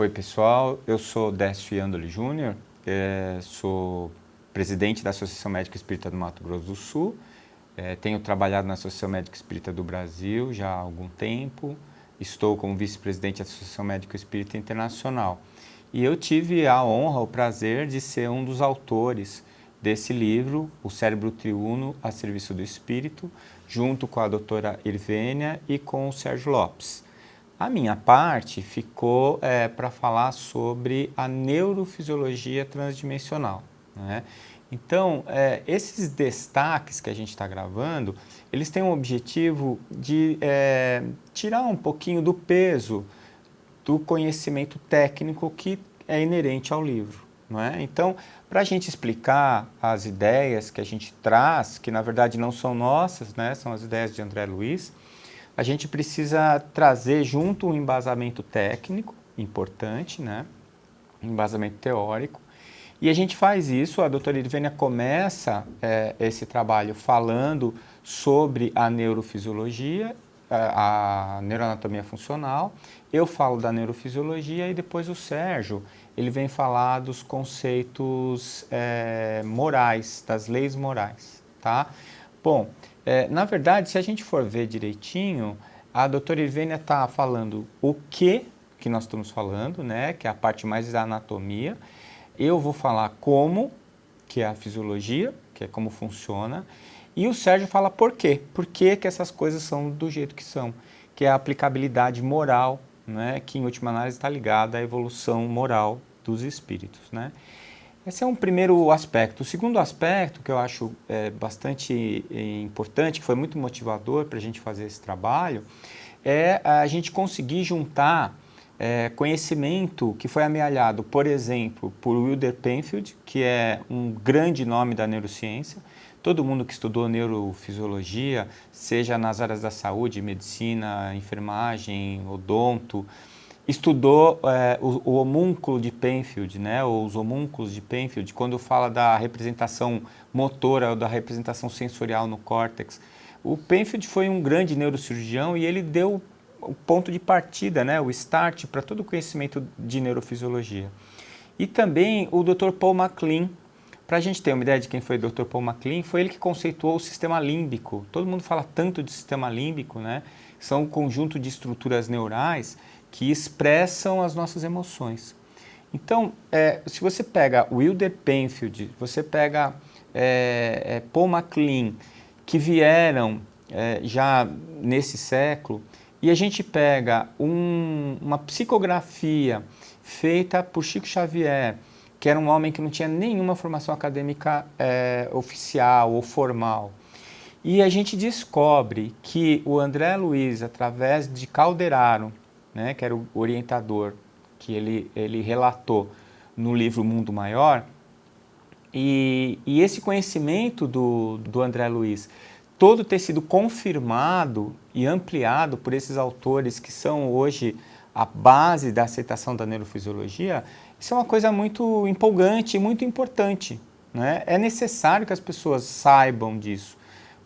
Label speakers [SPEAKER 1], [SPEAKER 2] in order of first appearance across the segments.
[SPEAKER 1] Oi, pessoal. Eu sou Décio Iandoli Júnior, sou presidente da Associação Médica Espírita do Mato Grosso do Sul. Tenho trabalhado na Associação Médica Espírita do Brasil já há algum tempo. Estou como vice-presidente da Associação Médica Espírita Internacional. E eu tive a honra, o prazer de ser um dos autores desse livro, O Cérebro Triuno a Serviço do Espírito, junto com a doutora Irvênia e com o Sérgio Lopes. A minha parte ficou para falar sobre a neurofisiologia transdimensional, né? Então, esses destaques que a gente está gravando, eles têm o objetivo de tirar um pouquinho do peso do conhecimento técnico que é inerente ao livro, não é? Então, para a gente explicar as ideias que a gente traz, que na verdade não são nossas, né? São as ideias de André Luiz, a gente precisa trazer junto um embasamento técnico importante, né? Um embasamento teórico. E a gente faz isso, a doutora Irvênia começa esse trabalho falando sobre a neurofisiologia, a neuroanatomia funcional. Eu falo da neurofisiologia e depois o Sérgio, ele vem falar dos conceitos morais, das leis morais, tá? Bom, na verdade, se a gente for ver direitinho, a doutora Irvênia está falando o que nós estamos falando, né? Que é a parte mais da anatomia. Eu vou falar como, que é a fisiologia, que é como funciona. E o Sérgio fala por quê. Por que que essas coisas são do jeito que são. Que é a aplicabilidade moral, né? Que em última análise está ligada à evolução moral dos espíritos, né? Esse é um primeiro aspecto. O segundo aspecto, que eu acho bastante importante, que foi muito motivador para a gente fazer esse trabalho, é a gente conseguir juntar conhecimento que foi amealhado, por exemplo, por Wilder Penfield, que é um grande nome da neurociência. Todo mundo que estudou neurofisiologia, seja nas áreas da saúde, medicina, enfermagem, odonto, estudou o homúnculo de Penfield, né, ou os homúnculos de Penfield, quando fala da representação motora ou da representação sensorial no córtex. O Penfield foi um grande neurocirurgião e ele deu o ponto de partida, né, o start para todo o conhecimento de neurofisiologia. E também o Dr. Paul MacLean. Para a gente ter uma ideia de quem foi o Dr. Paul MacLean, foi ele que conceituou o sistema límbico. Todo mundo fala tanto de sistema límbico, né? São um conjunto de estruturas neurais que expressam as nossas emoções. Então, se você pega Wilder Penfield, você pega Paul MacLean, que vieram já nesse século, e a gente pega uma psicografia feita por Chico Xavier, que era um homem que não tinha nenhuma formação acadêmica oficial ou formal, e a gente descobre que o André Luiz, através de Calderaro, né, que era o orientador que ele relatou no livro Mundo Maior, e esse conhecimento do André Luiz todo ter sido confirmado e ampliado por esses autores que são hoje a base da aceitação da neurofisiologia, isso é uma coisa muito empolgante e muito importante, né? É necessário que as pessoas saibam disso,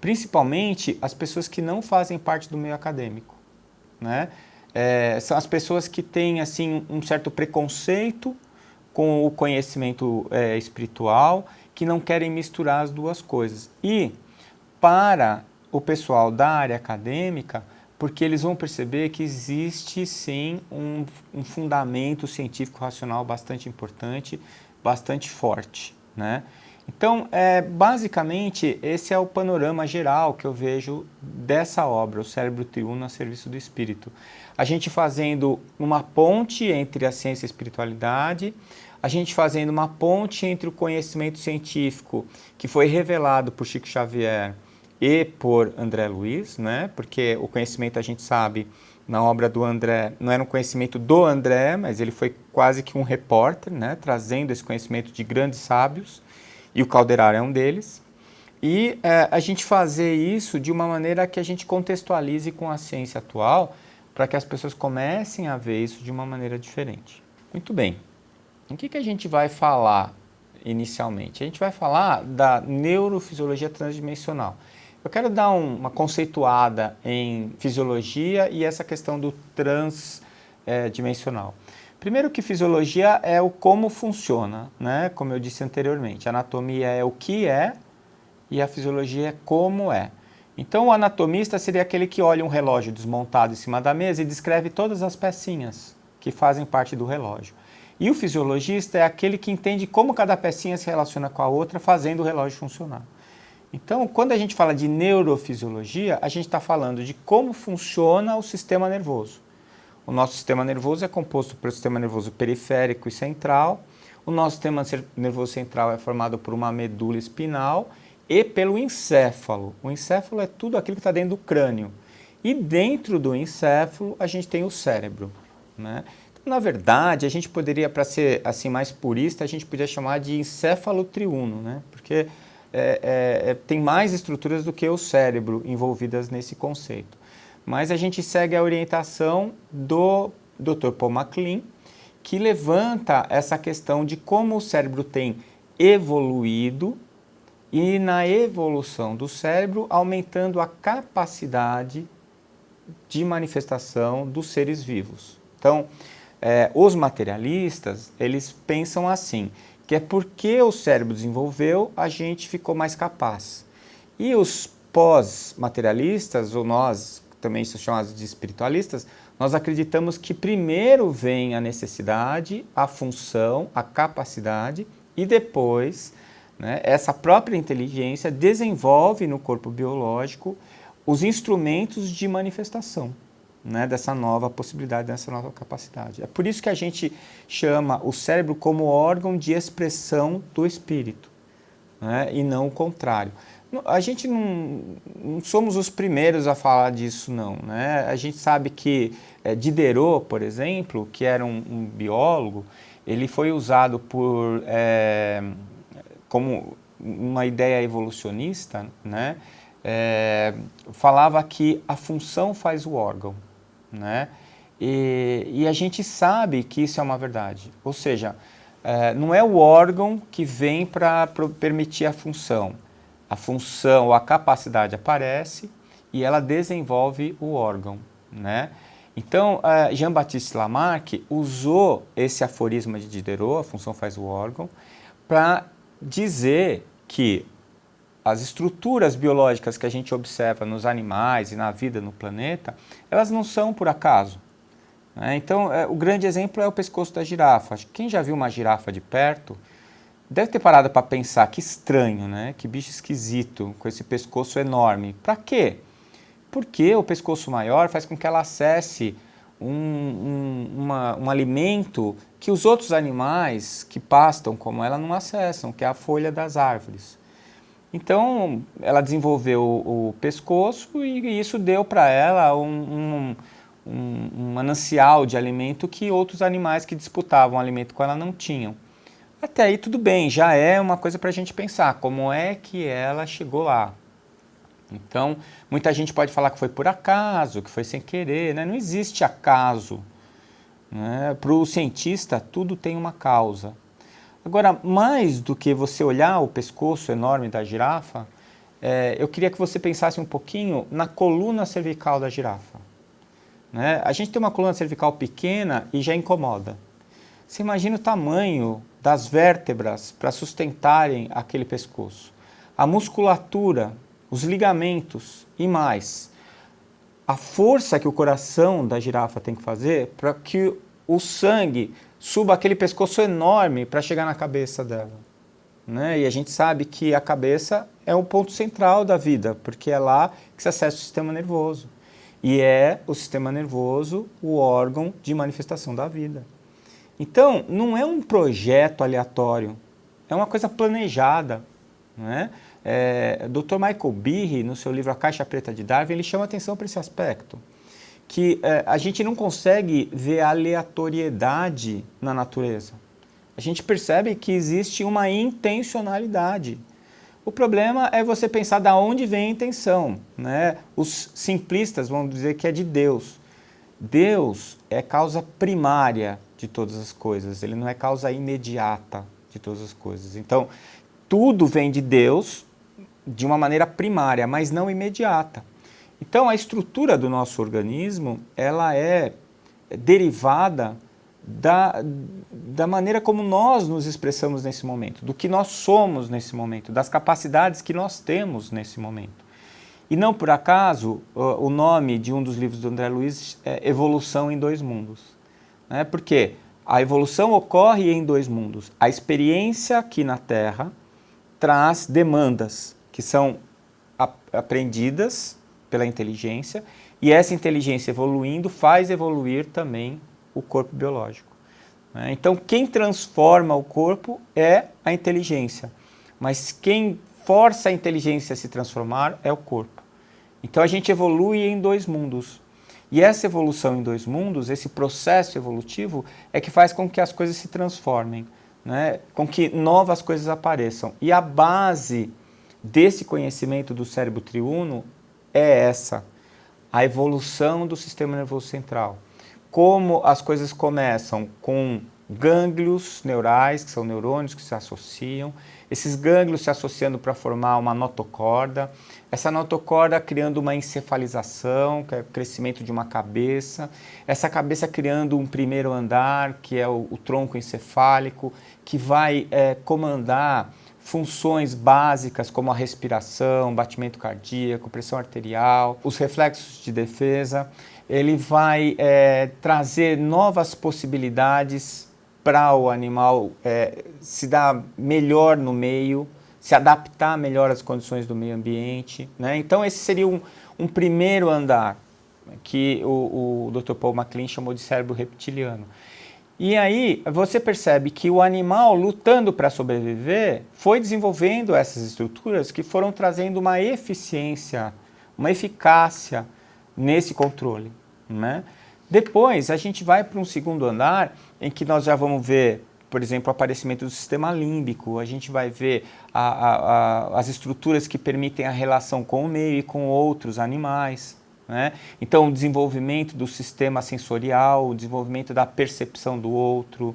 [SPEAKER 1] principalmente as pessoas que não fazem parte do meio acadêmico, né? São as pessoas que têm assim, um certo preconceito com o conhecimento espiritual, que não querem misturar as duas coisas. E para o pessoal da área acadêmica, porque eles vão perceber que existe sim um fundamento científico racional bastante importante, bastante forte, né? Então, basicamente, esse é o panorama geral que eu vejo dessa obra, O Cérebro Triuno a Serviço do Espírito. A gente fazendo uma ponte entre a ciência e a espiritualidade, a gente fazendo uma ponte entre o conhecimento científico que foi revelado por Chico Xavier e por André Luiz, né? Porque o conhecimento, a gente sabe, na obra do André, não era um conhecimento do André, mas ele foi quase que um repórter, né? Trazendo esse conhecimento de grandes sábios, e o Calderaro é um deles, e a gente fazer isso de uma maneira que a gente contextualize com a ciência atual, para que as pessoas comecem a ver isso de uma maneira diferente. Muito bem, o que a gente vai falar inicialmente? A gente vai falar da neurofisiologia transdimensional. Eu quero dar uma conceituada em fisiologia e essa questão do transdimensional. Primeiro que fisiologia é o como funciona, né? Como eu disse anteriormente, a anatomia é o que é e a fisiologia é como é. Então o anatomista seria aquele que olha um relógio desmontado em cima da mesa e descreve todas as pecinhas que fazem parte do relógio. E o fisiologista é aquele que entende como cada pecinha se relaciona com a outra, fazendo o relógio funcionar. Então, quando a gente fala de neurofisiologia, a gente está falando de como funciona o sistema nervoso. O nosso sistema nervoso é composto pelo sistema nervoso periférico e central. O nosso sistema nervoso central é formado por uma medula espinal e pelo encéfalo. O encéfalo é tudo aquilo que está dentro do crânio. E dentro do encéfalo, a gente tem o cérebro, né? Então, na verdade, a gente poderia, para ser assim mais purista, a gente poderia chamar de encéfalo triuno, né? Porque tem mais estruturas do que o cérebro envolvidas nesse conceito. Mas a gente segue a orientação do Dr. Paul MacLean, que levanta essa questão de como o cérebro tem evoluído e na evolução do cérebro aumentando a capacidade de manifestação dos seres vivos. Então, os materialistas, eles pensam assim, que é porque o cérebro desenvolveu, a gente ficou mais capaz. E os pós-materialistas, ou nós, também são chamados de espiritualistas, nós acreditamos que primeiro vem a necessidade, a função, a capacidade, e depois, né, essa própria inteligência desenvolve no corpo biológico os instrumentos de manifestação, né, dessa nova possibilidade, dessa nova capacidade. É por isso que a gente chama o cérebro como órgão de expressão do espírito, né, e não o contrário. A gente não somos os primeiros a falar disso, não, né? A gente sabe que Diderot, por exemplo, que era um biólogo, ele foi usado como uma ideia evolucionista, né? Falava que a função faz o órgão, né? E a gente sabe que isso é uma verdade. Ou seja, não é o órgão que vem para permitir a função. A função, a capacidade aparece e ela desenvolve o órgão, né? Então, Jean-Baptiste Lamarck usou esse aforisma de Diderot, a função faz o órgão, para dizer que as estruturas biológicas que a gente observa nos animais e na vida no planeta, elas não são por acaso, né? Então, o grande exemplo é o pescoço da girafa. Quem já viu uma girafa de perto deve ter parado para pensar, que estranho, né? Que bicho esquisito, com esse pescoço enorme. Para quê? Porque o pescoço maior faz com que ela acesse um alimento que os outros animais que pastam como ela não acessam, que é a folha das árvores. Então, ela desenvolveu o pescoço e isso deu para ela um manancial de alimento que outros animais que disputavam alimento com ela não tinham. Até aí tudo bem, já é uma coisa para a gente pensar, como é que ela chegou lá. Então, muita gente pode falar que foi por acaso, que foi sem querer, né? Não existe acaso, né? Para o cientista, tudo tem uma causa. Agora, mais do que você olhar o pescoço enorme da girafa, eu queria que você pensasse um pouquinho na coluna cervical da girafa, né? A gente tem uma coluna cervical pequena e já incomoda. Você imagina o tamanho das vértebras para sustentarem aquele pescoço. A musculatura, os ligamentos e mais. A força que o coração da girafa tem que fazer para que o sangue suba aquele pescoço enorme para chegar na cabeça dela, né? E a gente sabe que a cabeça é o ponto central da vida, porque é lá que se acessa o sistema nervoso. E é o sistema nervoso o órgão de manifestação da vida. Então, não é um projeto aleatório, é uma coisa planejada, né? Dr. Michael Behe, no seu livro A Caixa Preta de Darwin, ele chama atenção para esse aspecto, que a gente não consegue ver a aleatoriedade na natureza. A gente percebe que existe uma intencionalidade. O problema é você pensar de onde vem a intenção, né? Os simplistas vão dizer que é de Deus. Deus é causa primária de todas as coisas, ele não é causa imediata de todas as coisas. Então, tudo vem de Deus de uma maneira primária, mas não imediata. Então, a estrutura do nosso organismo, ela é derivada da maneira como nós nos expressamos nesse momento, do que nós somos nesse momento, das capacidades que nós temos nesse momento. E não por acaso, o nome de um dos livros do André Luiz é Evolução em Dois Mundos. Né? Porque a evolução ocorre em dois mundos. A experiência aqui na Terra traz demandas que são aprendidas pela inteligência, e essa inteligência evoluindo faz evoluir também o corpo biológico. Né? Então, quem transforma o corpo é a inteligência, mas quem força a inteligência a se transformar é o corpo. Então, a gente evolui em dois mundos. E essa evolução em dois mundos, esse processo evolutivo, é que faz com que as coisas se transformem, né? Com que novas coisas apareçam. E a base desse conhecimento do cérebro triuno é essa, a evolução do sistema nervoso central. Como as coisas começam com gânglios neurais, que são neurônios que se associam, esses gânglios se associando para formar uma notocorda, essa notocorda criando uma encefalização, que é o crescimento de uma cabeça, essa cabeça criando um primeiro andar, que é o tronco encefálico, que vai comandar funções básicas como a respiração, batimento cardíaco, pressão arterial, os reflexos de defesa. Ele vai trazer novas possibilidades para o animal se dar melhor no meio, se adaptar melhor às condições do meio ambiente. Né? Então, esse seria um primeiro andar, que o Dr. Paul MacLean chamou de cérebro reptiliano. E aí você percebe que o animal, lutando para sobreviver, foi desenvolvendo essas estruturas que foram trazendo uma eficiência, uma eficácia nesse controle. Né? Depois a gente vai para um segundo andar em que nós já vamos ver, por exemplo, o aparecimento do sistema límbico, a gente vai ver as estruturas que permitem a relação com o meio e com outros animais. Né? Então, o desenvolvimento do sistema sensorial, o desenvolvimento da percepção do outro,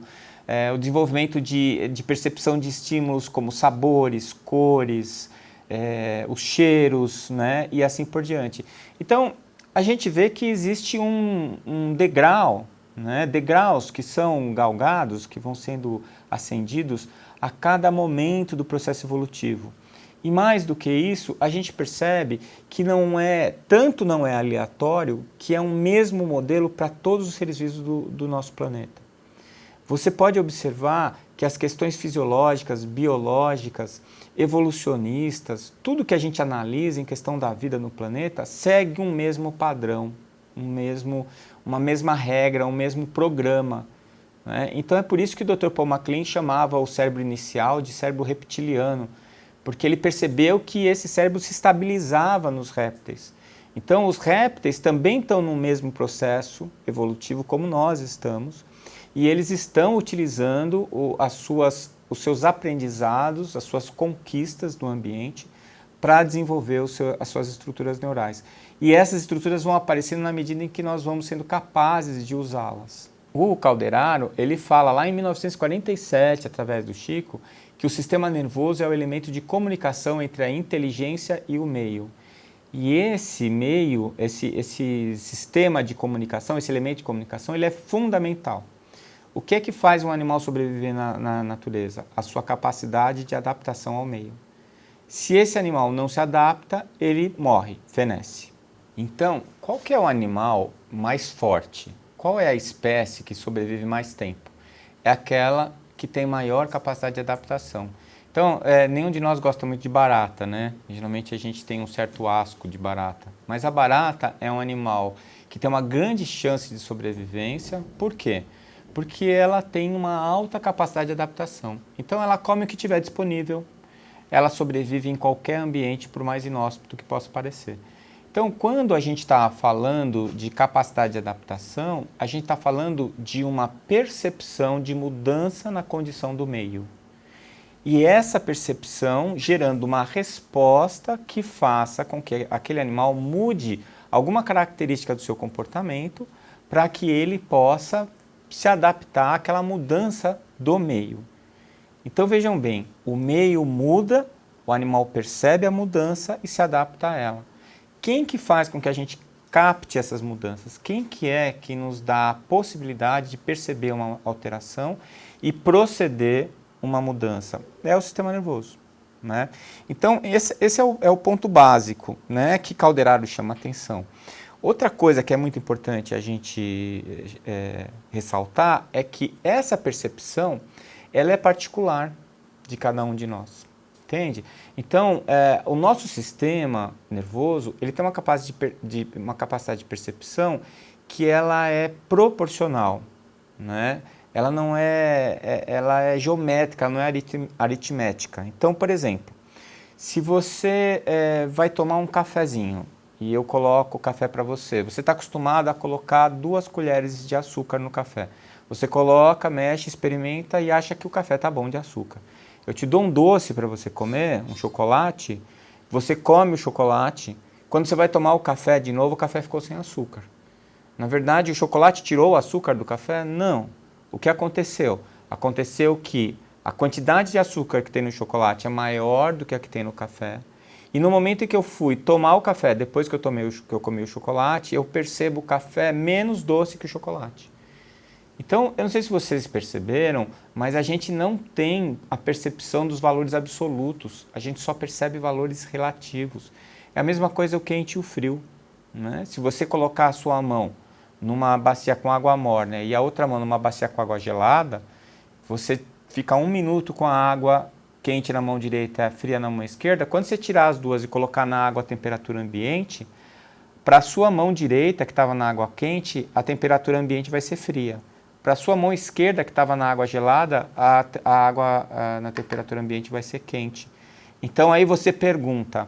[SPEAKER 1] o desenvolvimento de percepção de estímulos como sabores, cores, os cheiros, né? E assim por diante. Então, a gente vê que existe um degrau, né? Degraus que são galgados, que vão sendo ascendidos a cada momento do processo evolutivo. E mais do que isso, a gente percebe que não é aleatório, que é um mesmo modelo para todos os seres vivos do nosso planeta. Você pode observar que as questões fisiológicas, biológicas, evolucionistas, tudo que a gente analisa em questão da vida no planeta segue um mesmo padrão, uma mesma regra, um mesmo programa. Né? Então é por isso que o Dr. Paul MacLean chamava o cérebro inicial de cérebro reptiliano, porque ele percebeu que esse cérebro se estabilizava nos répteis. Então, os répteis também estão no mesmo processo evolutivo como nós estamos, e eles estão utilizando os seus aprendizados, as suas conquistas no ambiente, para desenvolver as suas estruturas neurais. E essas estruturas vão aparecendo na medida em que nós vamos sendo capazes de usá-las. O Calderaro, ele fala lá em 1947, através do Chico, que o sistema nervoso é o elemento de comunicação entre a inteligência e o meio. E esse meio, esse sistema de comunicação, esse elemento de comunicação, ele é fundamental. O que é que faz um animal sobreviver na natureza? A sua capacidade de adaptação ao meio. Se esse animal não se adapta, ele morre, fenece. Então, qual que é o animal mais forte? Qual é a espécie que sobrevive mais tempo? É aquela que tem maior capacidade de adaptação. Então, nenhum de nós gosta muito de barata, né? Geralmente a gente tem um certo asco de barata. Mas a barata é um animal que tem uma grande chance de sobrevivência. Por quê? Porque ela tem uma alta capacidade de adaptação. Então, ela come o que tiver disponível. Ela sobrevive em qualquer ambiente, por mais inóspito que possa parecer. Então, quando a gente está falando de capacidade de adaptação, a gente está falando de uma percepção de mudança na condição do meio. E essa percepção gerando uma resposta que faça com que aquele animal mude alguma característica do seu comportamento para que ele possa se adaptar àquela mudança do meio. Então, vejam bem, o meio muda, o animal percebe a mudança e se adapta a ela. Quem que faz com que a gente capte essas mudanças. Quem que é que nos dá a possibilidade de perceber uma alteração e proceder uma mudança? É o sistema nervoso. Né? Então, esse é o ponto básico, né, que Calderaro chama atenção. Outra coisa que é muito importante a gente ressaltar é que essa percepção ela é particular de cada um de nós, entende? Então, o nosso sistema nervoso ele tem uma capacidade de percepção que ela é proporcional, né? Ela não ela é geométrica, não é aritmética. Então, por exemplo, se você vai tomar um cafezinho e eu coloco o café para você, você está acostumado a colocar 2 colheres de açúcar no café. Você coloca, mexe, experimenta e acha que o café está bom de açúcar. Eu te dou um doce para você comer, um chocolate, você come o chocolate, quando você vai tomar o café de novo, o café ficou sem açúcar. Na verdade, o chocolate tirou o açúcar do café? Não. O que aconteceu? Aconteceu que a quantidade de açúcar que tem no chocolate é maior do que a que tem no café. E no momento em que eu fui tomar o café, depois que eu comi o chocolate, eu percebo o café menos doce que o chocolate. Então, eu não sei se vocês perceberam, mas a gente não tem a percepção dos valores absolutos. A gente só percebe valores relativos. É a mesma coisa o quente e o frio, né? Se você colocar a sua mão numa bacia com água morna e a outra mão numa bacia com água gelada, você fica 1 minuto com a água quente na mão direita e a fria na mão esquerda. Quando você tirar as duas e colocar na água a temperatura ambiente, para a sua mão direita, que estava na água quente, a temperatura ambiente vai ser fria. Para a sua mão esquerda, que estava na água gelada, a água na temperatura ambiente vai ser quente. Então aí você pergunta,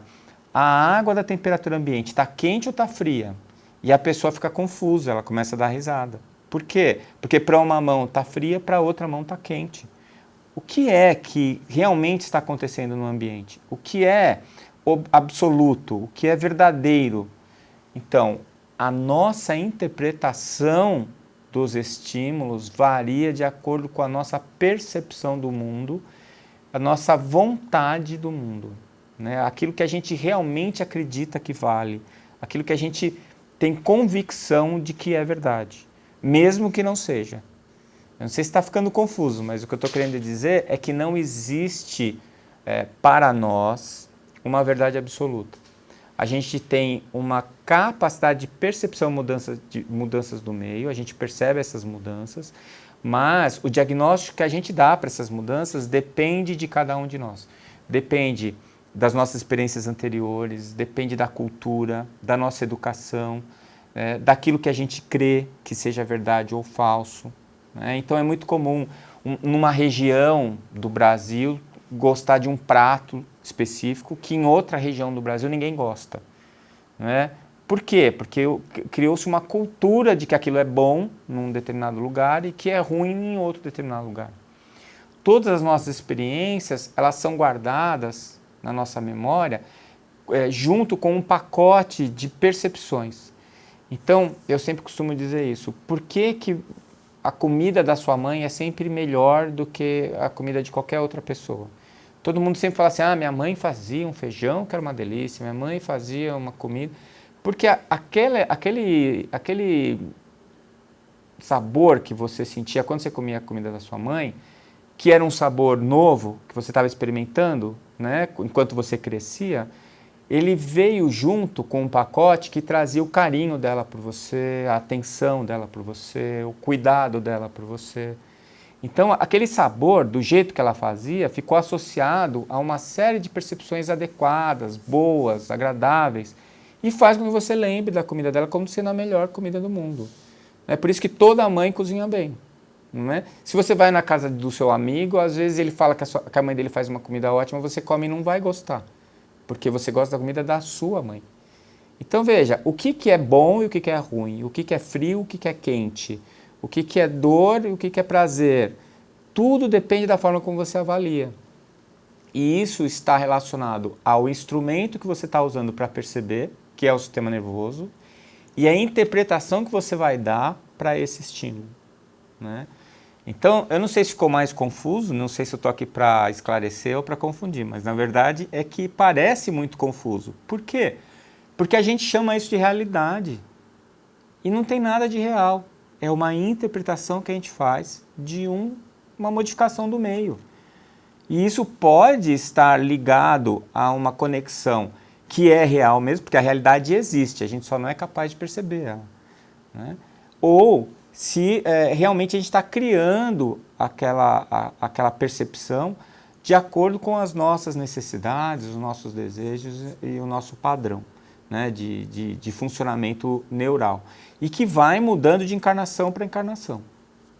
[SPEAKER 1] a água da temperatura ambiente está quente ou está fria? E a pessoa fica confusa, ela começa a dar risada. Por quê? Porque para uma mão está fria, para a outra mão está quente. O que é que realmente está acontecendo no ambiente? O que é absoluto? O que é verdadeiro? Então, a nossa interpretação dos estímulos varia de acordo com a nossa percepção do mundo, a nossa vontade do mundo, né? Aquilo que a gente realmente acredita que vale, aquilo que a gente tem convicção de que é verdade, mesmo que não seja. Eu não sei se está ficando confuso, mas o que eu estou querendo dizer é que não existe para nós uma verdade absoluta. A gente tem uma capacidade de percepção de mudanças do meio, a gente percebe essas mudanças, mas o diagnóstico que a gente dá para essas mudanças depende de cada um de nós. Depende das nossas experiências anteriores, depende da cultura, da nossa educação, daquilo que a gente crê que seja verdade ou falso. Né? Então é muito comum, numa região do Brasil, gostar de um prato específico que em outra região do Brasil ninguém gosta. Né? Por quê? Porque criou-se uma cultura de que aquilo é bom num determinado lugar e que é ruim em outro determinado lugar. Todas as nossas experiências, elas são guardadas na nossa memória junto com um pacote de percepções. Então, eu sempre costumo dizer isso. Por que a comida da sua mãe é sempre melhor do que a comida de qualquer outra pessoa? Todo mundo sempre fala assim, minha mãe fazia um feijão que era uma delícia, minha mãe fazia uma comida... Porque aquele sabor que você sentia quando você comia a comida da sua mãe, que era um sabor novo, que você estava experimentando, né, enquanto você crescia, ele veio junto com um pacote que trazia o carinho dela por você, a atenção dela por você, o cuidado dela por você. Então, aquele sabor, do jeito que ela fazia, ficou associado a uma série de percepções adequadas, boas, agradáveis, e faz com que você lembre da comida dela como sendo a melhor comida do mundo. É por isso que toda mãe cozinha bem. Não é? Se você vai na casa do seu amigo, às vezes ele fala que a mãe dele faz uma comida ótima, você come e não vai gostar, porque você gosta da comida da sua mãe. Então veja, o que é bom e o que é ruim, o que é frio e o que é quente, o que é dor e o que é prazer, tudo depende da forma como você avalia. E isso está relacionado ao instrumento que você está usando para perceber, que é o sistema nervoso, e a interpretação que você vai dar para esse estímulo. Né? Então, eu não sei se ficou mais confuso, não sei se eu estou aqui para esclarecer ou para confundir, mas na verdade é que parece muito confuso. Por quê? Porque a gente chama isso de realidade. E não tem nada de real. É uma interpretação que a gente faz de uma modificação do meio. E isso pode estar ligado a uma conexão que é real mesmo, porque a realidade existe, a gente só não é capaz de perceber ela, né? Ou se realmente a gente está criando aquela percepção de acordo com as nossas necessidades, os nossos desejos e o nosso padrão, né, de funcionamento neural. E que vai mudando de encarnação para encarnação,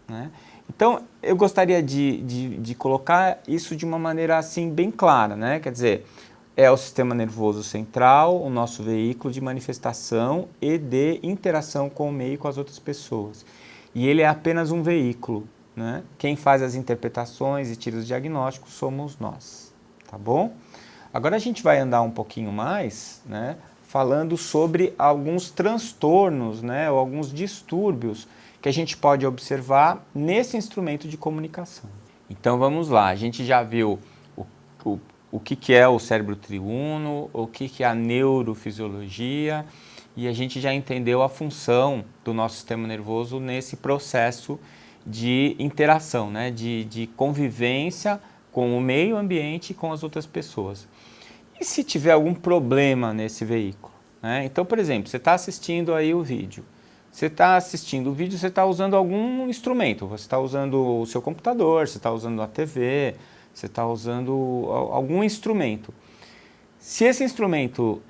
[SPEAKER 1] né? Então, eu gostaria de colocar isso de uma maneira assim bem clara, né? Quer dizer, é o sistema nervoso central, o nosso veículo de manifestação e de interação com o meio e com as outras pessoas. E ele é apenas um veículo, né? Quem faz as interpretações e tira os diagnósticos somos nós, tá bom? Agora a gente vai andar um pouquinho mais, né? Falando sobre alguns transtornos, né? Ou alguns distúrbios que a gente pode observar nesse instrumento de comunicação. Então vamos lá, a gente já viu o que é o cérebro triuno, o que é a neurofisiologia, e a gente já entendeu a função do nosso sistema nervoso nesse processo de interação, né? de convivência com o meio ambiente e com as outras pessoas. E se tiver algum problema nesse veículo, né? Então, por exemplo, você está assistindo aí o vídeo. Você está assistindo o vídeo, você está usando algum instrumento. Você está usando o seu computador, você está usando a TV, você está usando algum instrumento. Se esse instrumento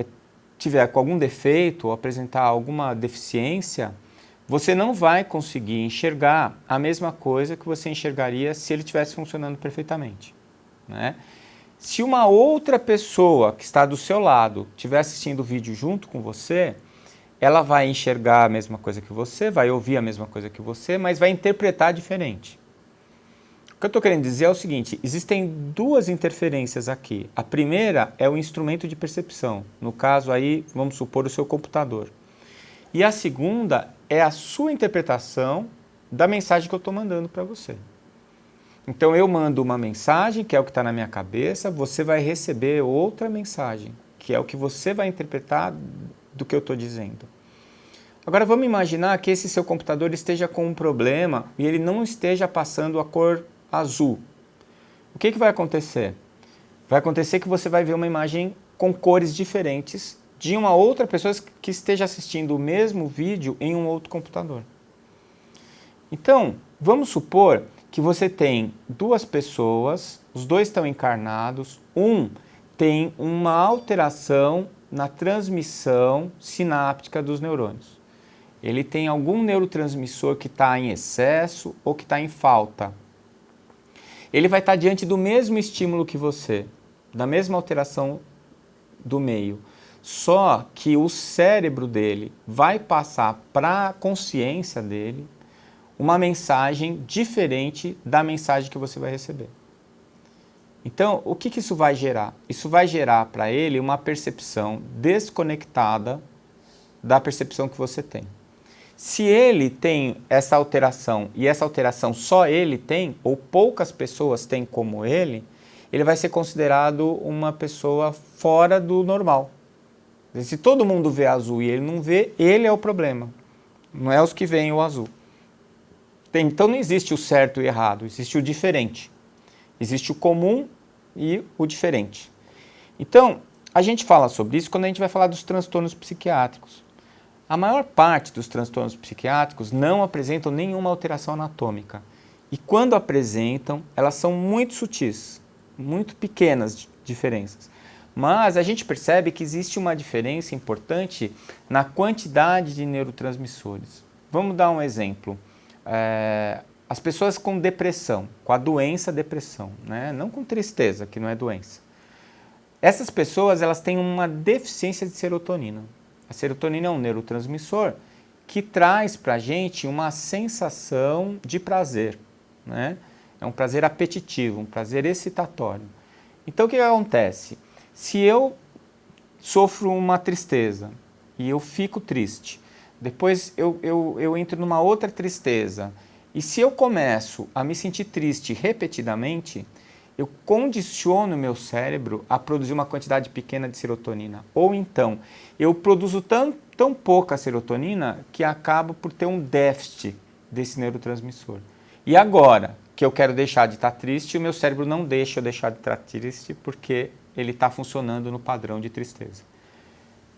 [SPEAKER 1] tiver com algum defeito ou apresentar alguma deficiência, você não vai conseguir enxergar a mesma coisa que você enxergaria se ele estivesse funcionando perfeitamente, né? Se uma outra pessoa que está do seu lado estiver assistindo o vídeo junto com você, ela vai enxergar a mesma coisa que você, vai ouvir a mesma coisa que você, mas vai interpretar diferente. O que eu estou querendo dizer é o seguinte, existem duas interferências aqui. A primeira é o instrumento de percepção, no caso aí, vamos supor, o seu computador. E a segunda é a sua interpretação da mensagem que eu estou mandando para você. Então eu mando uma mensagem, que é o que está na minha cabeça, você vai receber outra mensagem, que é o que você vai interpretar do que eu estou dizendo. Agora vamos imaginar que esse seu computador esteja com um problema e ele não esteja passando a cor azul. O que vai acontecer? Vai acontecer que você vai ver uma imagem com cores diferentes de uma outra pessoa que esteja assistindo o mesmo vídeo em um outro computador. Então, vamos supor que você tem duas pessoas, os dois estão encarnados, um tem uma alteração na transmissão sináptica dos neurônios. Ele tem algum neurotransmissor que está em excesso ou que está em falta. Ele vai estar diante do mesmo estímulo que você, da mesma alteração do meio. Só que o cérebro dele vai passar para a consciência dele uma mensagem diferente da mensagem que você vai receber. Então, o que isso vai gerar? Isso vai gerar para ele uma percepção desconectada da percepção que você tem. Se ele tem essa alteração e essa alteração só ele tem, ou poucas pessoas têm como ele vai ser considerado uma pessoa fora do normal. Se todo mundo vê azul e ele não vê, ele é o problema. Não é os que veem o azul. Então não existe o certo e o errado, existe o diferente. Existe o comum e o diferente. Então, a gente fala sobre isso quando a gente vai falar dos transtornos psiquiátricos. A maior parte dos transtornos psiquiátricos não apresentam nenhuma alteração anatômica. E quando apresentam, elas são muito sutis, muito pequenas diferenças. Mas a gente percebe que existe uma diferença importante na quantidade de neurotransmissores. Vamos dar um exemplo. As pessoas com depressão, com a doença depressão, né? Não com tristeza, que não é doença. Essas pessoas elas têm uma deficiência de serotonina. A serotonina é um neurotransmissor que traz para a gente uma sensação de prazer, né? É um prazer apetitivo, um prazer excitatório. Então o que acontece? Se eu sofro uma tristeza e eu fico triste, depois eu entro numa outra tristeza, e se eu começo a me sentir triste repetidamente, eu condiciono o meu cérebro a produzir uma quantidade pequena de serotonina. Ou então, eu produzo tão pouca serotonina que acabo por ter um déficit desse neurotransmissor. E agora que eu quero deixar de estar triste, o meu cérebro não deixa eu deixar de estar triste porque ele está funcionando no padrão de tristeza.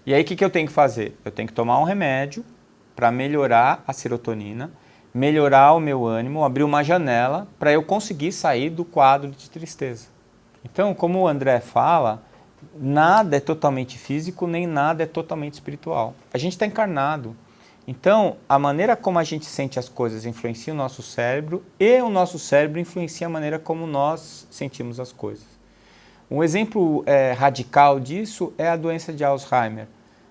[SPEAKER 1] E aí o que eu tenho que fazer? Eu tenho que tomar um remédio para melhorar a serotonina, melhorar o meu ânimo, abrir uma janela para eu conseguir sair do quadro de tristeza. Então, como o André fala, nada é totalmente físico, nem nada é totalmente espiritual. A gente está encarnado. Então, a maneira como a gente sente as coisas influencia o nosso cérebro e o nosso cérebro influencia a maneira como nós sentimos as coisas. Um exemplo radical disso é a doença de Alzheimer.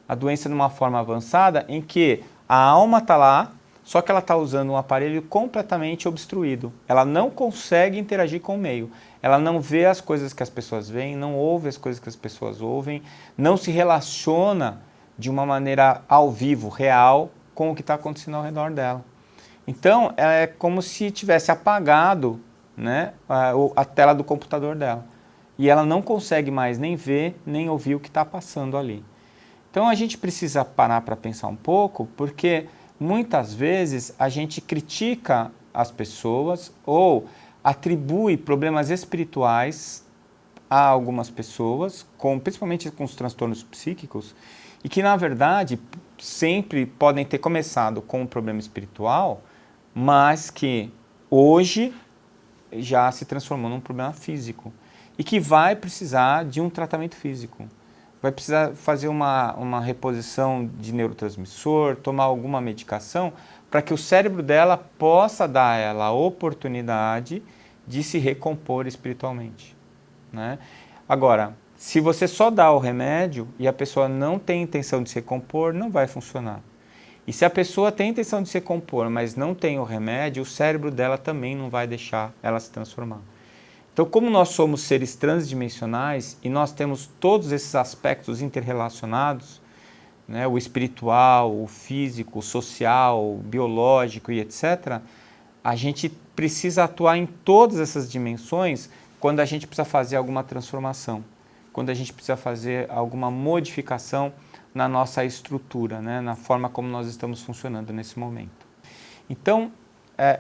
[SPEAKER 1] A doença de uma forma avançada em que a alma está lá, só que ela está usando um aparelho completamente obstruído. Ela não consegue interagir com o meio. Ela não vê as coisas que as pessoas veem, não ouve as coisas que as pessoas ouvem, não se relaciona de uma maneira ao vivo, real, com o que está acontecendo ao redor dela. Então, é como se tivesse apagado, né, a tela do computador dela. E ela não consegue mais nem ver, nem ouvir o que está passando ali. Então, a gente precisa parar para pensar um pouco, porque muitas vezes a gente critica as pessoas ou atribui problemas espirituais a algumas pessoas, principalmente com os transtornos psíquicos, e que, na verdade, sempre podem ter começado com um problema espiritual, mas que hoje já se transformou num problema físico e que vai precisar de um tratamento físico. Vai precisar fazer uma reposição de neurotransmissor, tomar alguma medicação para que o cérebro dela possa dar a ela a oportunidade de se recompor espiritualmente, né? Agora, se você só dá o remédio e a pessoa não tem intenção de se recompor, não vai funcionar. E se a pessoa tem intenção de se recompor, mas não tem o remédio, o cérebro dela também não vai deixar ela se transformar. Então, como nós somos seres transdimensionais e nós temos todos esses aspectos interrelacionados, né, o espiritual, o físico, o social, o biológico e etc., a gente precisa atuar em todas essas dimensões quando a gente precisa fazer alguma transformação, quando a gente precisa fazer alguma modificação na nossa estrutura, né, na forma como nós estamos funcionando nesse momento. Então,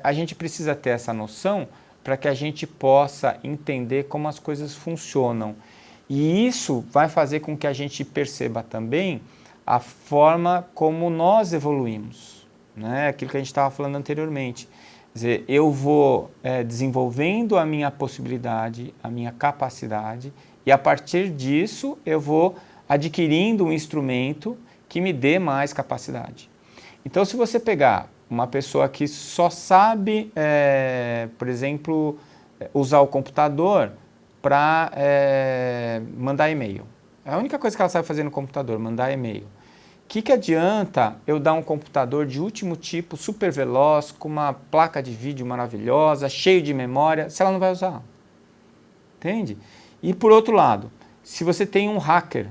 [SPEAKER 1] a gente precisa ter essa noção para que a gente possa entender como as coisas funcionam. E isso vai fazer com que a gente perceba também a forma como nós evoluímos, né? Aquilo que a gente estava falando anteriormente. Quer dizer, eu vou desenvolvendo a minha possibilidade, a minha capacidade, e a partir disso eu vou adquirindo um instrumento que me dê mais capacidade. Então, se você pegar uma pessoa que só sabe, por exemplo, usar o computador para mandar e-mail. É a única coisa que ela sabe fazer no computador, mandar e-mail. O que adianta eu dar um computador de último tipo, super veloz, com uma placa de vídeo maravilhosa, cheio de memória, se ela não vai usar? Entende? E por outro lado, se você tem um hacker,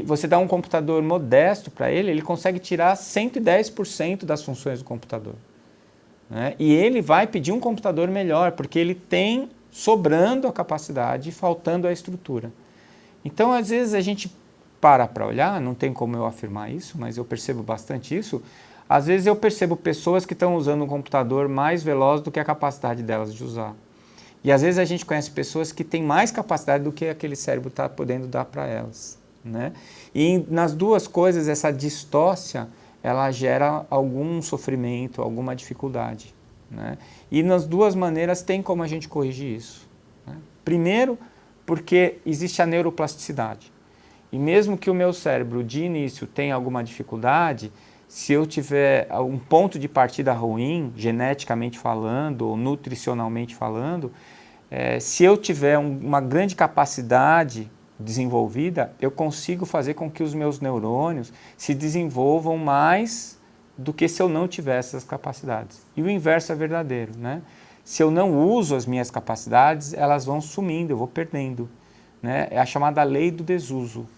[SPEAKER 1] você dá um computador modesto para ele, ele consegue tirar 110% das funções do computador, né? E ele vai pedir um computador melhor, porque ele tem sobrando a capacidade e faltando a estrutura. Então, às vezes, a gente para olhar, não tem como eu afirmar isso, mas eu percebo bastante isso. Às vezes eu percebo pessoas que estão usando um computador mais veloz do que a capacidade delas de usar. E às vezes a gente conhece pessoas que têm mais capacidade do que aquele cérebro está podendo dar para elas, né? E nas duas coisas, essa distócia, ela gera algum sofrimento, alguma dificuldade, né? E nas duas maneiras tem como a gente corrigir isso, né? Primeiro, porque existe a neuroplasticidade. E mesmo que o meu cérebro de início tenha alguma dificuldade, se eu tiver um ponto de partida ruim, geneticamente falando ou nutricionalmente falando, se eu tiver uma grande capacidade desenvolvida, eu consigo fazer com que os meus neurônios se desenvolvam mais do que se eu não tivesse essas capacidades. E o inverso é verdadeiro, né? Se eu não uso as minhas capacidades, elas vão sumindo, eu vou perdendo, né? É a chamada lei do desuso,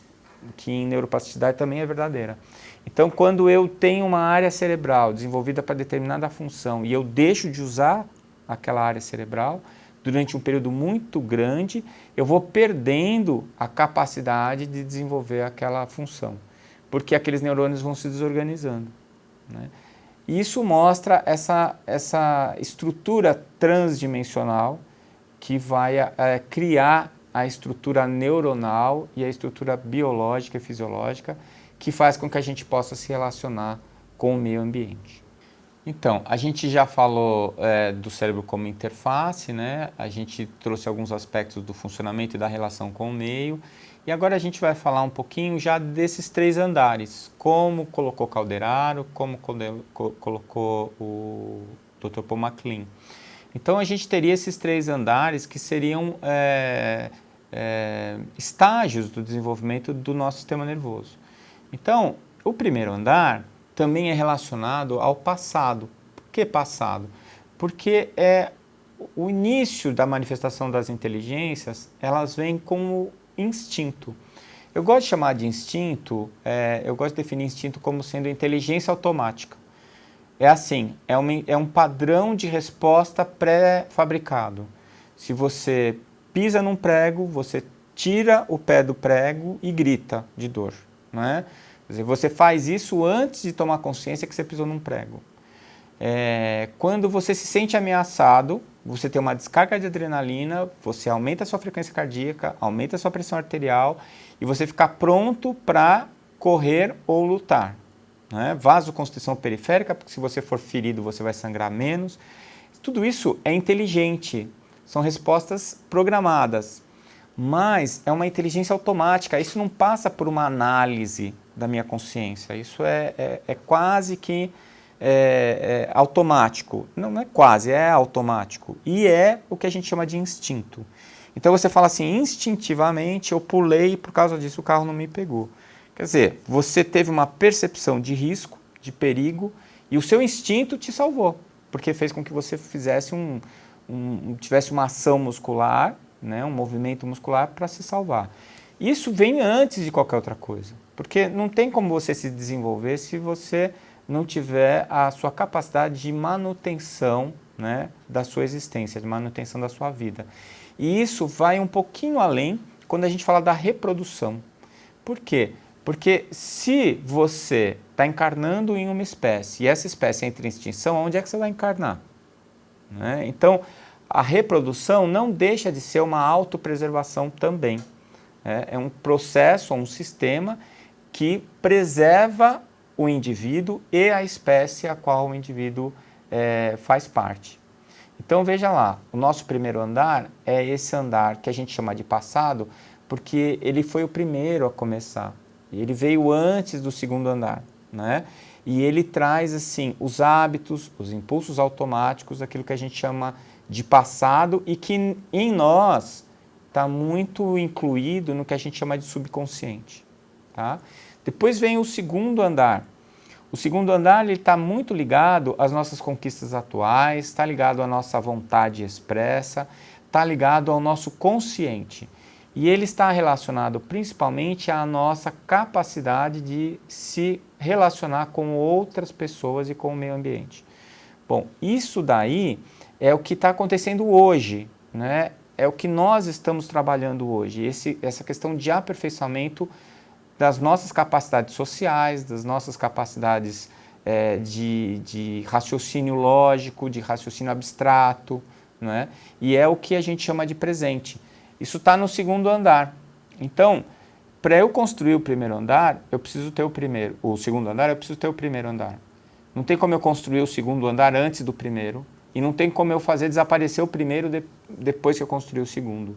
[SPEAKER 1] que em neuroplasticidade também é verdadeira. Então, quando eu tenho uma área cerebral desenvolvida para determinada função e eu deixo de usar aquela área cerebral, durante um período muito grande, eu vou perdendo a capacidade de desenvolver aquela função. porque aqueles neurônios vão se desorganizando, né? E isso mostra essa estrutura transdimensional que vai criar a estrutura neuronal e a estrutura biológica e fisiológica que faz com que a gente possa se relacionar com o meio ambiente. Então, a gente já falou do cérebro como interface, né? A gente trouxe alguns aspectos do funcionamento e da relação com o meio. E agora a gente vai falar um pouquinho já desses 3 andares, como colocou Calderaro, como colocou o Dr. Paul MacLean. Então, a gente teria esses 3 andares que seriam estágios do desenvolvimento do nosso sistema nervoso. Então, o primeiro andar também é relacionado ao passado. Por que passado? Porque o início da manifestação das inteligências, elas vêm como instinto. Eu gosto de chamar de instinto, eu gosto de definir instinto como sendo inteligência automática. É assim, é um padrão de resposta pré-fabricado. Se você pisa num prego, você tira o pé do prego e grita de dor, não é? Quer dizer, você faz isso antes de tomar consciência que você pisou num prego. Quando você se sente ameaçado, você tem uma descarga de adrenalina, você aumenta a sua frequência cardíaca, aumenta a sua pressão arterial e você fica pronto para correr ou lutar, né? Vasoconstrição periférica, porque se você for ferido você vai sangrar menos. Tudo isso é inteligente, são respostas programadas, mas é uma inteligência automática, isso não passa por uma análise da minha consciência, isso é quase que automático, não é quase, é automático, e é o que a gente chama de instinto. Então você fala assim, instintivamente eu pulei e por causa disso o carro não me pegou. Quer dizer, você teve uma percepção de risco, de perigo, e o seu instinto te salvou, porque fez com que você fizesse tivesse uma ação muscular, né, um movimento muscular para se salvar. Isso vem antes de qualquer outra coisa, porque não tem como você se desenvolver se você não tiver a sua capacidade de manutenção, né, da sua existência, de manutenção da sua vida. E isso vai um pouquinho além quando a gente fala da reprodução. Por quê? Porque se você está encarnando em uma espécie e essa espécie entra em extinção, onde é que você vai encarnar? Né? Então, a reprodução não deixa de ser uma autopreservação também. É um processo, um sistema que preserva o indivíduo e a espécie a qual o indivíduo faz parte. Então veja lá, o nosso primeiro andar é esse andar que a gente chama de passado, porque ele foi o primeiro a começar. Ele veio antes do segundo andar, né? E ele traz assim os hábitos, os impulsos automáticos, aquilo que a gente chama de passado e que em nós está muito incluído no que a gente chama de subconsciente, tá? Depois vem o segundo andar. O segundo andar está muito ligado às nossas conquistas atuais, está ligado à nossa vontade expressa, está ligado ao nosso consciente. E ele está relacionado principalmente à nossa capacidade de se relacionar com outras pessoas e com o meio ambiente. Bom, isso daí é o que está acontecendo hoje, né? É o que nós estamos trabalhando hoje, essa questão de aperfeiçoamento das nossas capacidades sociais, das nossas capacidades de raciocínio lógico, de raciocínio abstrato, né? E é o que a gente chama de presente. Isso está no segundo andar. Então, para eu construir o primeiro andar, eu preciso ter o segundo andar, eu preciso ter o primeiro andar. Não tem como eu construir o segundo andar antes do primeiro, e não tem como eu fazer desaparecer o primeiro depois que eu construir o segundo.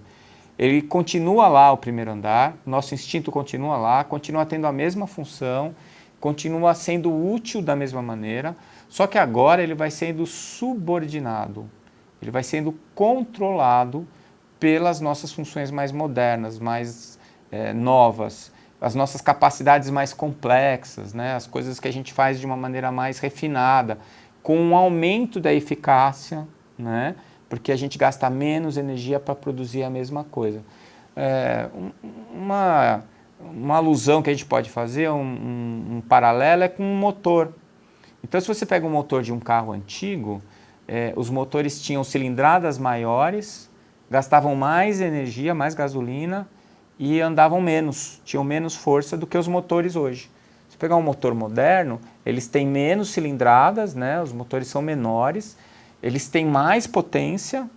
[SPEAKER 1] Ele continua lá, o primeiro andar, nosso instinto continua lá, continua tendo a mesma função, continua sendo útil da mesma maneira, só que agora ele vai sendo subordinado, ele vai sendo controlado pelas nossas funções mais modernas, mais novas, as nossas capacidades mais complexas, né? As coisas que a gente faz de uma maneira mais refinada, com um aumento da eficácia, né? Porque a gente gasta menos energia para produzir a mesma coisa. Uma alusão que a gente pode fazer, um paralelo, é com um motor. Então, se você pega um motor de um carro antigo, os motores tinham cilindradas maiores, gastavam mais energia, mais gasolina e andavam menos, tinham menos força do que os motores hoje. pegar um motor moderno, eles têm menos cilindradas, né? Os motores são menores, eles têm mais potência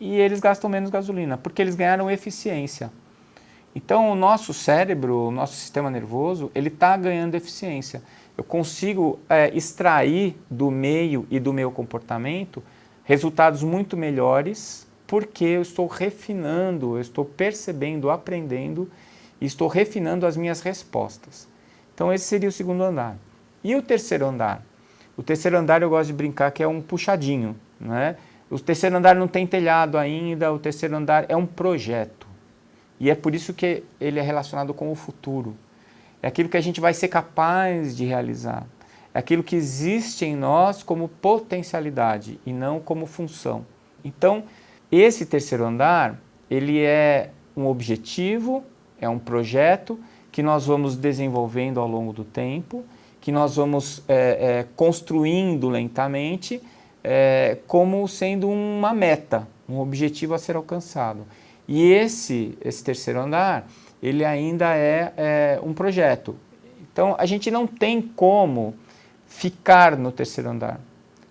[SPEAKER 1] e eles gastam menos gasolina, porque eles ganharam eficiência. Então, o nosso cérebro, o nosso sistema nervoso, ele está ganhando eficiência. Eu consigo extrair do meio e do meu comportamento resultados muito melhores, porque eu estou refinando, eu estou percebendo, aprendendo e estou refinando as minhas respostas. Então, esse seria o segundo andar. E o terceiro andar? O terceiro andar eu gosto de brincar que é um puxadinho, né? O terceiro andar não tem telhado ainda, o terceiro andar é um projeto. E é por isso que ele é relacionado com o futuro. É aquilo que a gente vai ser capaz de realizar. É aquilo que existe em nós como potencialidade e não como função. Então, esse terceiro andar, ele é um objetivo, é um projeto que nós vamos desenvolvendo ao longo do tempo, que nós vamos construindo lentamente, como sendo uma meta, um objetivo a ser alcançado. E esse terceiro andar, ele ainda é um projeto. Então, a gente não tem como ficar no terceiro andar,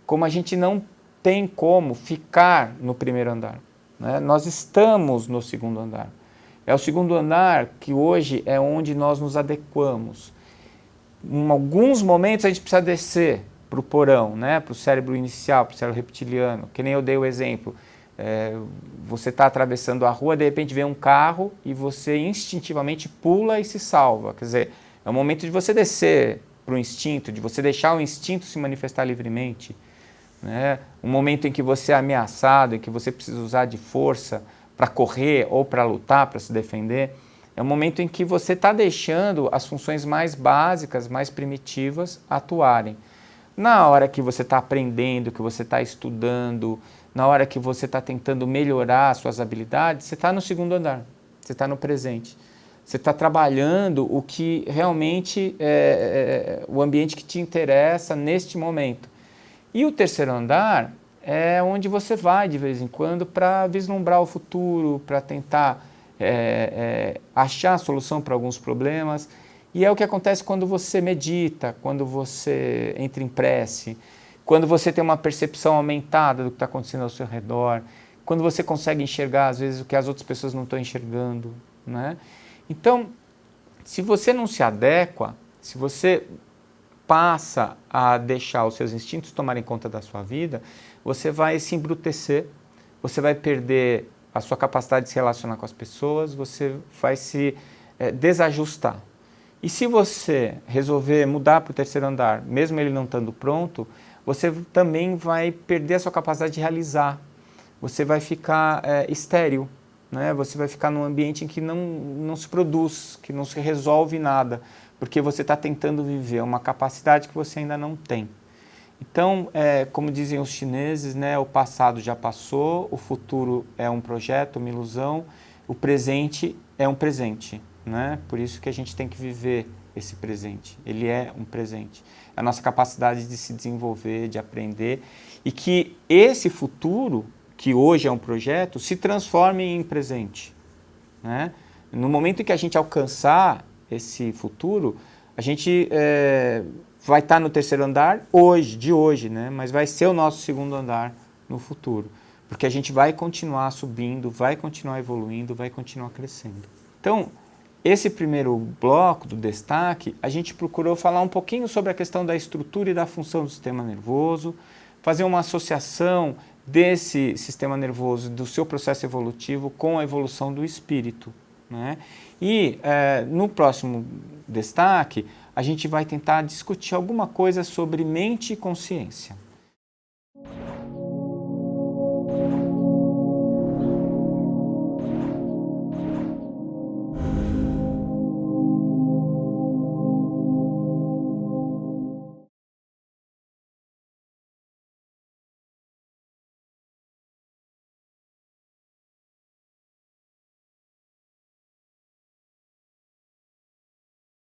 [SPEAKER 1] como a gente não tem como ficar no primeiro andar, né? Nós estamos no segundo andar. É o segundo andar que hoje é onde nós nos adequamos. Em alguns momentos a gente precisa descer para o porão, né? Para o cérebro inicial, para o cérebro reptiliano, que nem eu dei o exemplo. Você está atravessando a rua, de repente vem um carro e você instintivamente pula e se salva. Quer dizer, é o momento de você descer para o instinto, de você deixar o instinto se manifestar livremente, né? Um momento em que você é ameaçado, em que você precisa usar de força para correr ou para lutar, para se defender. É um momento em que você está deixando as funções mais básicas, mais primitivas atuarem. Na hora que você está aprendendo, que você está estudando, na hora que você está tentando melhorar as suas habilidades, você está no segundo andar, você está no presente. Você está trabalhando o que realmente é o ambiente que te interessa neste momento. E o terceiro andar é onde você vai de vez em quando para vislumbrar o futuro, para tentar achar a solução para alguns problemas. E é o que acontece quando você medita, quando você entra em prece, quando você tem uma percepção aumentada do que está acontecendo ao seu redor, quando você consegue enxergar, às vezes, o que as outras pessoas não estão enxergando, né? Então, se você não se adequa, se você passa a deixar os seus instintos tomarem conta da sua vida, você vai se embrutecer, você vai perder a sua capacidade de se relacionar com as pessoas, você vai se desajustar. E se você resolver mudar para o terceiro andar, mesmo ele não estando pronto, você também vai perder a sua capacidade de realizar. Você vai ficar estéril, né? Você vai ficar num ambiente em que não se produz, que não se resolve nada, porque você está tentando viver uma capacidade que você ainda não tem. Então, como dizem os chineses, né, o passado já passou, o futuro é um projeto, uma ilusão, o presente é um presente, né? Por isso que a gente tem que viver esse presente. Ele é um presente. A nossa capacidade de se desenvolver, de aprender, e que esse futuro, que hoje é um projeto, se transforme em presente, né? No momento em que a gente alcançar esse futuro, a gente vai estar no terceiro andar de hoje, né? Mas vai ser o nosso segundo andar no futuro, porque a gente vai continuar subindo, vai continuar evoluindo, vai continuar crescendo. Então, esse primeiro bloco do destaque, a gente procurou falar um pouquinho sobre a questão da estrutura e da função do sistema nervoso, fazer uma associação desse sistema nervoso, do seu processo evolutivo com a evolução do espírito, né? E no próximo destaque, a gente vai tentar discutir alguma coisa sobre mente e consciência.